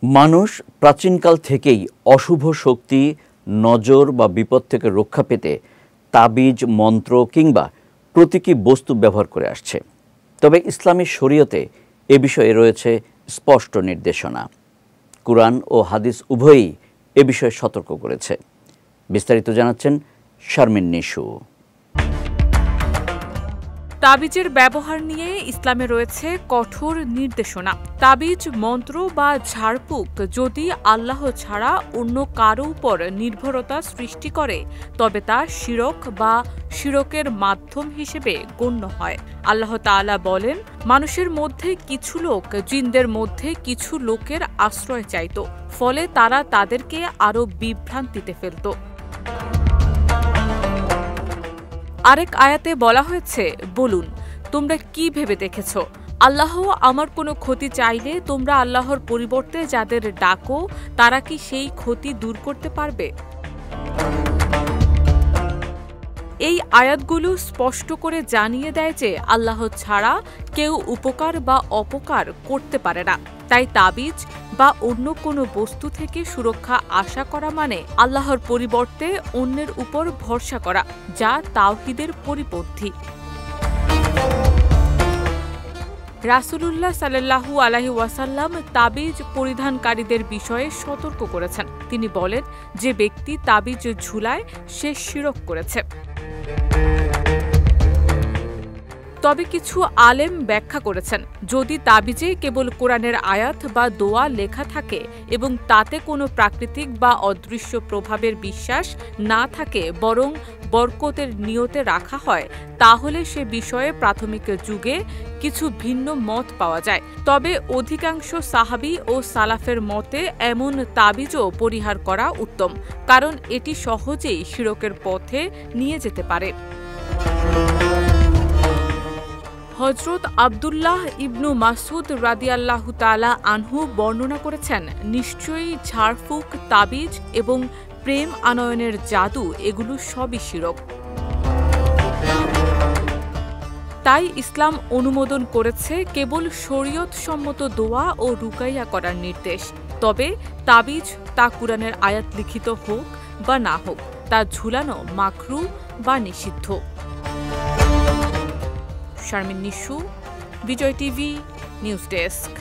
মানুষ প্রাচীনকাল থেকেই অশুভ শক্তি, নজর বা বিপদ থেকে রক্ষা পেতে তাবিজ, মন্ত্র কিংবা প্রতীকী বস্তু ব্যবহার করে আসছে। তবে ইসলামী শরীয়তে এ বিষয়ে রয়েছে স্পষ্ট নির্দেশনা। কুরআন ও হাদিস উভয়ই এ বিষয়ে সতর্ক করেছে। বিস্তারিত জানাচ্ছেন শারমিন নিশু। তাবিজের ব্যবহার নিয়ে ইসলামে রয়েছে কঠোর নির্দেশনা। তাবিজ, মন্ত্র বা ঝাড়ফুঁক যদি আল্লাহ ছাড়া অন্য কারো উপর নির্ভরতা সৃষ্টি করে তবে তা শিরক বা শিরকের মাধ্যম হিসেবে গণ্য হয়। আল্লাহ তাআলা বলেন, মানুষের মধ্যে কিছু লোক জিনদের মধ্যে কিছু লোকের আশ্রয় চাইত, ফলে তারা তাদেরকে আরো বিভ্রান্তিতে ফেলত। আরেক আয়াতে বলা হয়েছে, বলুন তোমরা কি ভেবে দেখেছ, আল্লাহ আমার কোনো ক্ষতি চাইলে তোমরা আল্লাহর পরিবর্তে যাদের ডাকো তারা কি সেই ক্ষতি দূর করতে পারবে? এই আয়াতগুলো স্পষ্ট করে জানিয়ে দেয় যে আল্লাহ ছাড়া কেউ উপকার বা অপকার করতে পারে না। তাই তাবিজ বা অন্য কোনো বস্তু থেকে সুরক্ষা আশা করা মানে আল্লাহর পরিবর্তে অন্যের উপর ভরসা করা, যা তাওহীদের পরিপন্থী। রাসূলুল্লাহ সাল্লাল্লাহু আলাইহি ওয়াসাল্লাম তাবিজ পরিধানকারীদের বিষয়ে সতর্ক করেছেন। তিনি বলেন, যে ব্যক্তি তাবিজ ঝুলায় সে শিরক করেছে। তবে কিছু আলেম ব্যাখ্যা করেছেন, যদি তাবিজে কেবল কোরআনের আয়াত বা দোয়া লেখা থাকে এবং তাতে কোনো প্রাকৃতিক বা অদৃশ্য প্রভাবের বিশ্বাস না থাকে, বরং বরকতের নিয়তে রাখা হয়, তাহলে সে বিষয়ে প্রাথমিক যুগে কিছু ভিন্ন মত পাওয়া যায়। তবে অধিকাংশ সাহাবী ও সালাফের মতে এমন তাবিজও পরিহার করা উত্তম, কারণ এটি সহজেই শিরকের পথে নিয়ে যেতে পারে। হযরত আব্দুল্লাহ ইবনু মাসউদ রাদিয়াল্লাহু তাআলা আনহু বর্ণনা করেছেন, নিশ্চয়ই ঝাড়ফুঁক, তাবিজ এবং প্রেম আনয়নের জাদু এগুলো সবই শিরক। তাই ইসলাম অনুমোদন করেছে কেবল শরীয়ত সম্মত দোয়া ও রুকাইয়া করার নির্দেশ। তবে তাবিজ, তা কুরআনের আয়াত লিখিত হোক বা না হোক, তা ঝুলানো মাকরুহ বা নিষিদ্ধ। শারমিন নিশু, বিজয় টিভি, নিউজ ডেস্ক।